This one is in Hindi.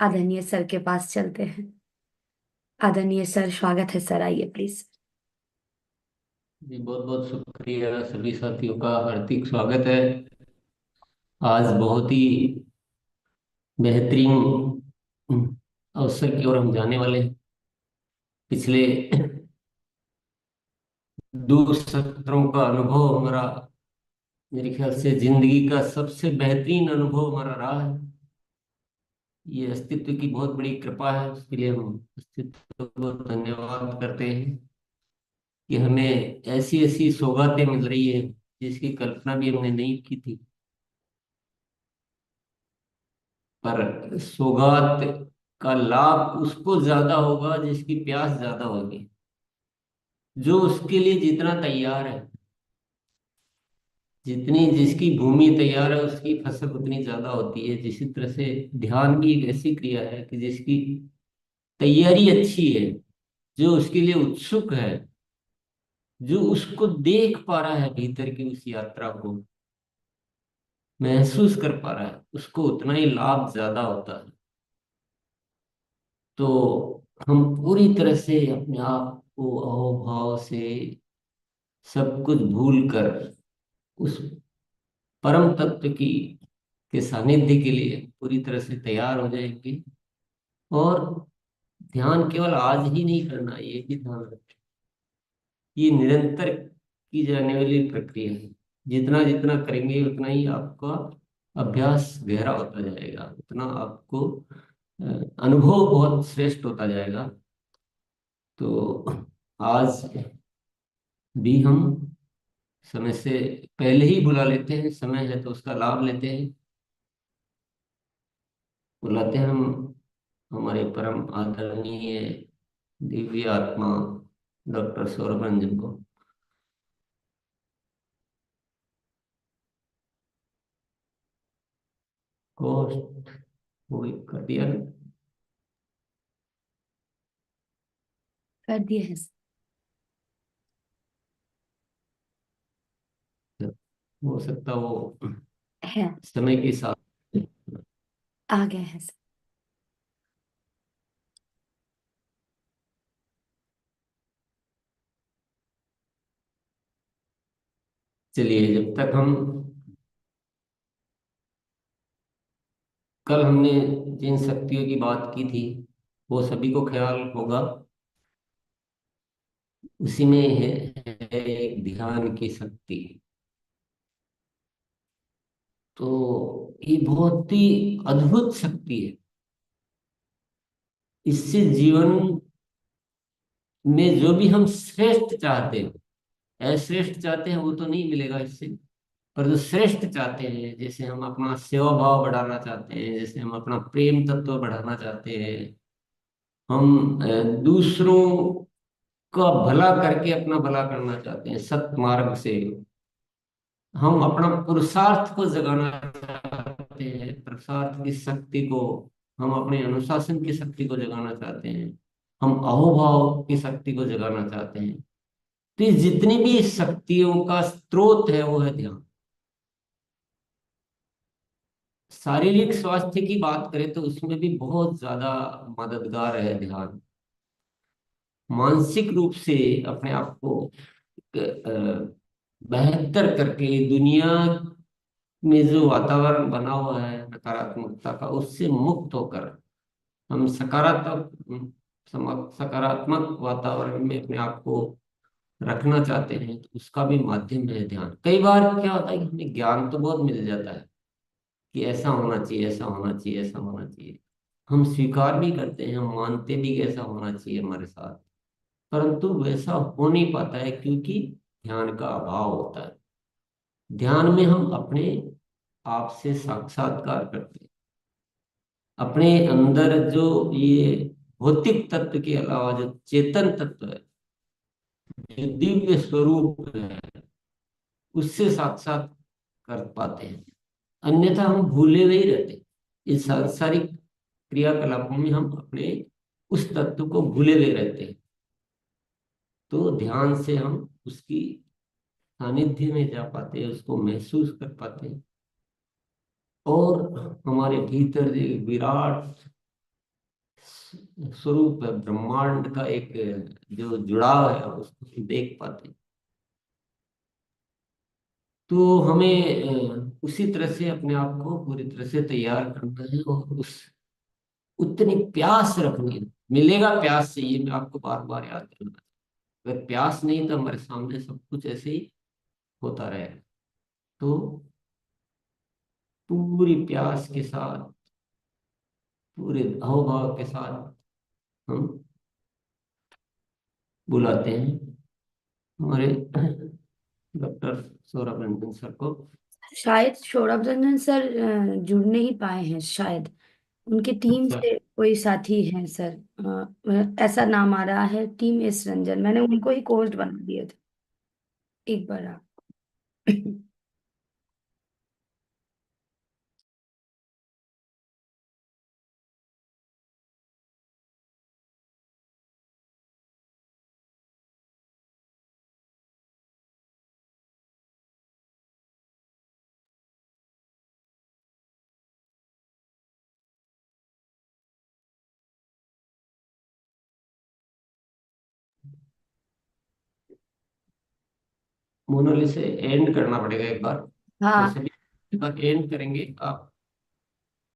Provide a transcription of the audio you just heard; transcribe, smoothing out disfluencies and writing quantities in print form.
आदरणीय सर के पास चलते हैं। आदरणीय सर, स्वागत है सर, आइए प्लीज। जी, बहुत बहुत शुक्रिया। सभी साथियों का हार्दिक स्वागत है। आज बहुत ही बेहतरीन अवसर की ओर हम जाने वाले हैं। पिछले दो सत्रों का अनुभव हमारा, मेरे ख्याल से जिंदगी का सबसे बेहतरीन अनुभव हमारा रहा है। ये अस्तित्व की बहुत बड़ी कृपा है, उसके लिए हम अस्तित्व को धन्यवाद करते हैं कि हमें ऐसी ऐसी सौगातें मिल रही है जिसकी कल्पना भी हमने नहीं की थी। पर सौगात का लाभ उसको ज्यादा होगा जिसकी प्यास ज्यादा होगी। जो उसके लिए जितना तैयार है, जितनी जिसकी भूमि तैयार है, उसकी फसल उतनी ज्यादा होती है। जिसी तरह से ध्यान भी एक ऐसी क्रिया है कि जिसकी तैयारी अच्छी है, जो उसके लिए उत्सुक है, जो उसको देख पा रहा है भीतर की उस यात्रा को महसूस कर पा रहा है, उसको उतना ही लाभ ज्यादा होता है। तो हम पूरी तरह से अपने आप को अहोभाव से सब कुछ भूल कर उस परम तत्व की के सानिध्य के लिए पूरी तरह से तैयार हो जाएंगे। और ध्यान केवल आज ही नहीं करना, ये भी ध्यान रखें, ये निरंतर की जाने वाली प्रक्रिया है। जितना जितना करेंगे उतना ही आपका अभ्यास गहरा होता जाएगा, उतना आपको अनुभव बहुत श्रेष्ठ होता जाएगा। तो आज भी हम समय से पहले ही बुला लेते हैं, समय है तो उसका लाभ लेते हैं। बुलाते हैं हम हमारे परम आदरणीय दिव्य आत्मा डॉक्टर सौरभ रंजन को। होस्ट वो कर दिया ना? कर दिए हैं सर। हो सकता वो है। समय के साथ। आ गए हैं सर। चलिए, जब तक हम कल हमने जिन शक्तियों की बात की थी वो सभी को ख्याल होगा। उसी में है एक ध्यान की शक्ति। तो ये बहुत ही अद्भुत शक्ति है। इससे जीवन में जो भी हम श्रेष्ठ चाहते हैं, अश्रेष्ठ चाहते हैं, वो तो नहीं मिलेगा इससे। पर जो श्रेष्ठ चाहते हैं, जैसे हम अपना सेवा भाव बढ़ाना चाहते हैं, जैसे हम अपना प्रेम तत्व बढ़ाना चाहते हैं, हम दूसरों का भला करके अपना भला करना चाहते हैं सत मार्ग से, हम अपना पुरुषार्थ को जगाना चाहते हैं, पुरुषार्थ की शक्ति को, हम अपने अनुशासन की शक्ति को जगाना चाहते हैं, हम अहोभाव की शक्ति को जगाना चाहते हैं। तो ये जितनी भी शक्तियों का स्रोत है वो है ध्यान। शारीरिक स्वास्थ्य की बात करें तो उसमें भी बहुत ज्यादा मददगार है ध्यान। मानसिक रूप से अपने आप को बेहतर करके दुनिया में जो वातावरण बना हुआ है नकारात्मकता का, उससे मुक्त होकर हम सकारात्मक सकारात्मक वातावरण में अपने आप को रखना चाहते हैं, तो उसका भी माध्यम है ध्यान। कई बार क्या होता है कि हमें ज्ञान तो बहुत मिल जाता है कि ऐसा होना चाहिए, ऐसा होना चाहिए, ऐसा होना चाहिए। हम स्वीकार भी करते हैं, हम मानते भी कि ऐसा होना चाहिए हमारे साथ। परंतु वैसा हो नहीं पाता है क्योंकि ध्यान का अभाव होता है। ध्यान में हम अपने आप से साक्षात्कार करते हैं। अपने अंदर जो ये भौतिक तत्व के अलावा जो चेतन तत्व है, जो दिव्य स्वरूप है, उससे साक्षात कर पाते हैं। अन्यथा हम भूले हुए ही रहते हैं। इस सांसारिक क्रियाकलापों में हम अपने उस तत्व को भूले हुए रहते हैं। तो ध्यान से हम उसकी सानिध्य में जा पाते हैं, उसको महसूस कर पाते हैं। और हमारे भीतर जो विराट स्वरूप है, ब्रह्मांड का एक जो जुड़ाव है उसको हम देख पाते हैं। तो हमें उसी तरह से अपने आप को पूरी तरह से तैयार करना है, और उस उतनी प्यास रखनी है। मिलेगा प्यास से, ये मैं आपको बार बार याद दिलाना। अगर प्यास नहीं तो हमारे सामने सब कुछ ऐसे ही होता रहेगा। तो पूरी प्यास के साथ, पूरे हाव के साथ हम बुलाते हैं हमारे डॉक्टर सौरभ रंजन सर को। शायद सौरभ रंजन सर जुड़ नहीं पाए हैं शायद। उनके टीम अच्छा। से कोई साथी हैं सर। ऐसा नाम आ रहा है, टीम एस रंजन। मैंने उनको ही कोच बना दिए थे एक बार आप। मोनाली से एंड करना पड़ेगा एक बार। हाँ। वैसे भी एक बार एंड करेंगे आप।